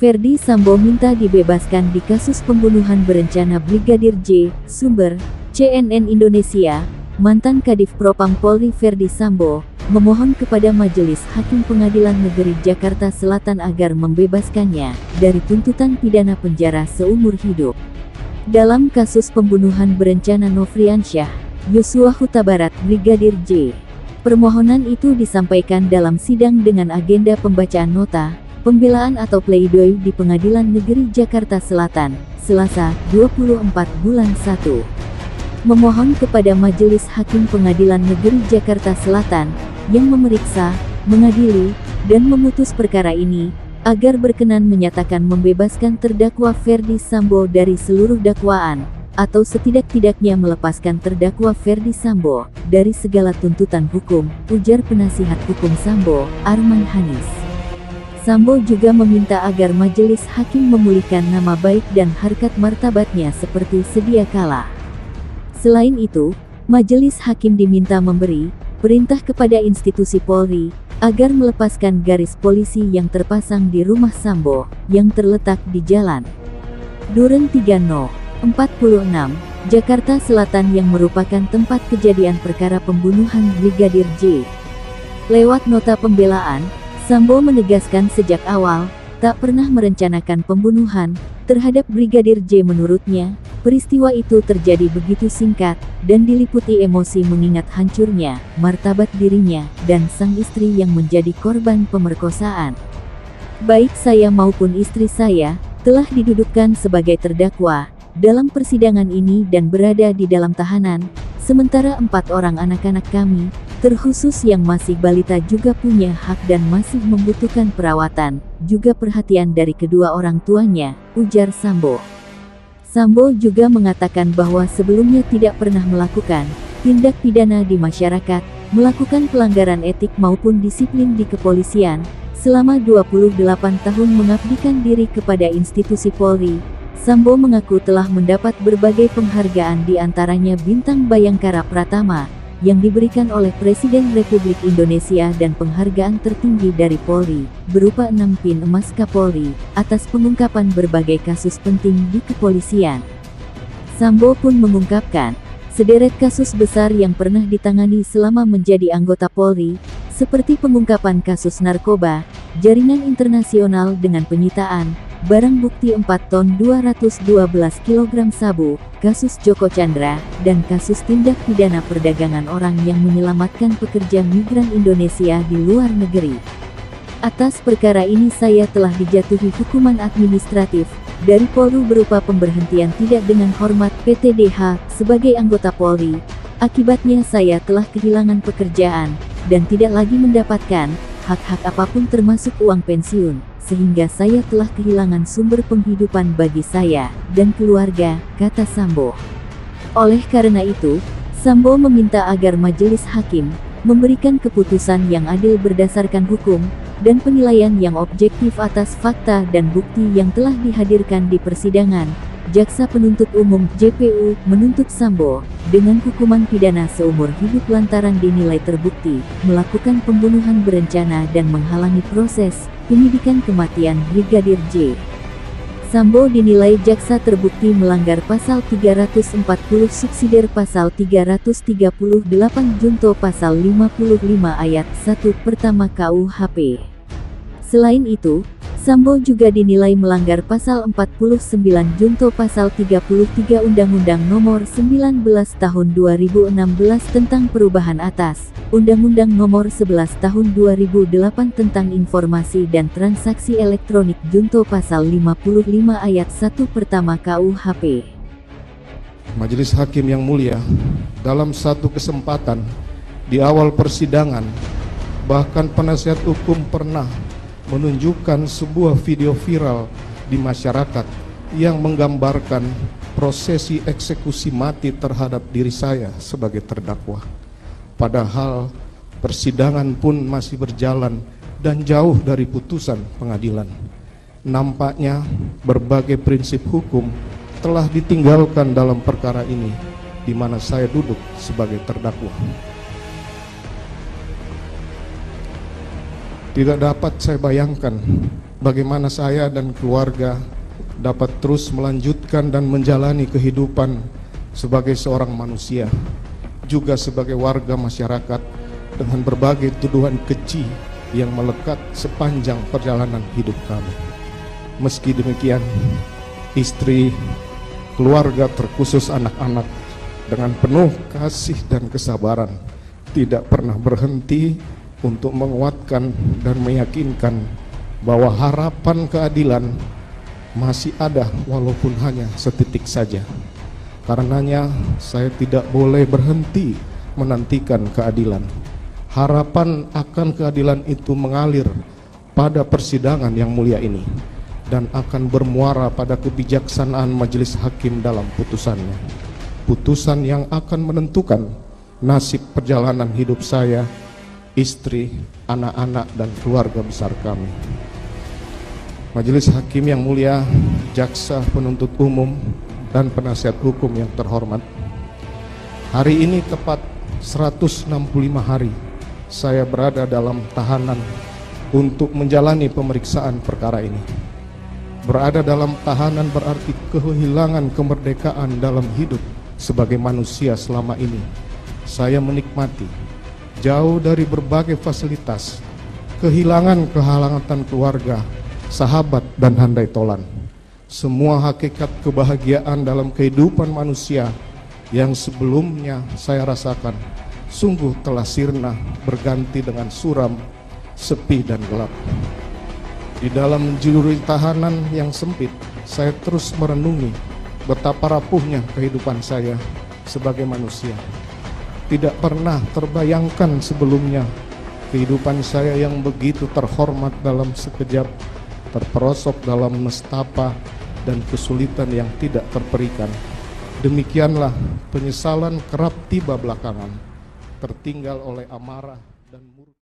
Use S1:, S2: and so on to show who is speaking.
S1: Ferdy Sambo minta dibebaskan di kasus pembunuhan berencana Brigadir J. Sumber, CNN Indonesia. Mantan Kadif Propam Polri Ferdy Sambo memohon kepada Majelis Hakim Pengadilan Negeri Jakarta Selatan agar membebaskannya dari tuntutan pidana penjara seumur hidup dalam kasus pembunuhan berencana Nofriansyah Yosua Huta Barat Brigadir J. Permohonan itu disampaikan dalam sidang dengan agenda pembacaan nota pembelaan atau pleidoy di Pengadilan Negeri Jakarta Selatan, Selasa, 24 bulan 1. Memohon kepada Majelis Hakim Pengadilan Negeri Jakarta Selatan yang memeriksa, mengadili, dan memutus perkara ini, agar berkenan menyatakan membebaskan terdakwa Ferdy Sambo dari seluruh dakwaan, atau setidak-tidaknya melepaskan terdakwa Ferdy Sambo dari segala tuntutan hukum, ujar penasihat hukum Sambo, Arman Hanis. Sambo juga meminta agar majelis hakim memulihkan nama baik dan harkat martabatnya seperti sedia kala. Selain itu, majelis hakim diminta memberi perintah kepada institusi Polri agar melepaskan garis polisi yang terpasang di rumah Sambo yang terletak di Jalan Duren 3 No. 46, Jakarta Selatan yang merupakan tempat kejadian perkara pembunuhan Brigadir J. Lewat nota pembelaan, Sambo menegaskan sejak awal tak pernah merencanakan pembunuhan terhadap Brigadir J. Menurutnya, peristiwa itu terjadi begitu singkat dan diliputi emosi mengingat hancurnya martabat dirinya dan sang istri yang menjadi korban pemerkosaan. Baik saya maupun istri saya telah didudukkan sebagai terdakwa dalam persidangan ini dan berada di dalam tahanan, sementara 4 orang anak-anak kami, terkhusus yang masih balita juga punya hak dan masih membutuhkan perawatan, juga perhatian dari kedua orang tuanya, ujar Sambo. Sambo juga mengatakan bahwa sebelumnya tidak pernah melakukan tindak pidana di masyarakat, melakukan pelanggaran etik maupun disiplin di kepolisian, selama 28 tahun mengabdikan diri kepada institusi Polri. Sambo mengaku telah mendapat berbagai penghargaan di antaranya Bintang Bayangkara Pratama, yang diberikan oleh Presiden Republik Indonesia dan penghargaan tertinggi dari Polri, berupa 6 pin emas Kapolri, atas pengungkapan berbagai kasus penting di kepolisian. Sambo pun mengungkapkan, sederet kasus besar yang pernah ditangani selama menjadi anggota Polri, seperti pengungkapan kasus narkoba, jaringan internasional dengan penyitaan barang bukti 4 ton 212 kg sabu, kasus Joko Chandra, dan kasus tindak pidana perdagangan orang yang menyelamatkan pekerja migran Indonesia di luar negeri. Atas perkara ini saya telah dijatuhi hukuman administratif dari Polri berupa pemberhentian tidak dengan hormat PTDH sebagai anggota Polri. Akibatnya saya telah kehilangan pekerjaan dan tidak lagi mendapatkan hak-hak apapun termasuk uang pensiun, sehingga saya telah kehilangan sumber penghidupan bagi saya dan keluarga, kata Sambo. Oleh karena itu, Sambo meminta agar majelis hakim memberikan keputusan yang adil berdasarkan hukum dan penilaian yang objektif atas fakta dan bukti yang telah dihadirkan di persidangan. Jaksa Penuntut Umum (JPU) menuntut Sambo dengan hukuman pidana seumur hidup lantaran dinilai terbukti melakukan pembunuhan berencana dan menghalangi proses penyidikan kematian Brigadir J. Sambo dinilai jaksa terbukti melanggar pasal 340 subsidiar pasal 338 junto pasal 55 ayat 1 pertama KUHP. Selain itu, Sambo juga dinilai melanggar pasal 49 junto pasal 33 Undang-Undang Nomor 19 Tahun 2016 tentang perubahan atas Undang-Undang Nomor 11 Tahun 2008 tentang informasi dan transaksi elektronik junto pasal 55 ayat 1 pertama KUHP.
S2: Majelis Hakim yang mulia, dalam satu kesempatan di awal persidangan, bahkan penasihat hukum pernah menunjukkan sebuah video viral di masyarakat yang menggambarkan prosesi eksekusi mati terhadap diri saya sebagai terdakwa. Padahal persidangan pun masih berjalan dan jauh dari putusan pengadilan. Nampaknya berbagai prinsip hukum telah ditinggalkan dalam perkara ini, di mana saya duduk sebagai terdakwa. Tidak dapat saya bayangkan bagaimana saya dan keluarga dapat terus melanjutkan dan menjalani kehidupan sebagai seorang manusia, juga sebagai warga masyarakat, dengan berbagai tuduhan keji yang melekat sepanjang perjalanan hidup kami. Meski demikian, istri, keluarga, terkhusus anak-anak, dengan penuh kasih dan kesabaran tidak pernah berhenti untuk menguatkan dan meyakinkan bahwa harapan keadilan masih ada walaupun hanya setitik saja. Karenanya saya tidak boleh berhenti menantikan keadilan. Harapan akan keadilan itu mengalir pada persidangan yang mulia ini dan akan bermuara pada kebijaksanaan majelis hakim dalam putusannya. Putusan yang akan menentukan nasib perjalanan hidup saya, istri, anak-anak, dan keluarga besar kami. Majelis hakim yang mulia, jaksa penuntut umum, dan penasihat hukum yang terhormat, hari ini tepat 165 hari saya berada dalam tahanan untuk menjalani pemeriksaan perkara ini. Berada dalam tahanan berarti kehilangan kemerdekaan dalam hidup sebagai manusia selama ini. Saya menikmati jauh dari berbagai fasilitas, kehilangan kehangatan keluarga, sahabat, dan handai tolan. Semua hakikat kebahagiaan dalam kehidupan manusia yang sebelumnya saya rasakan sungguh telah sirna, berganti dengan suram, sepi, dan gelap. Di dalam jeruji tahanan yang sempit, saya terus merenungi betapa rapuhnya kehidupan saya sebagai manusia. Tidak pernah terbayangkan sebelumnya kehidupan saya yang begitu terhormat dalam sekejap terperosok dalam nestapa dan kesulitan yang tidak terperikan. Demikianlah penyesalan kerap tiba belakangan, tertinggal oleh amarah dan murka.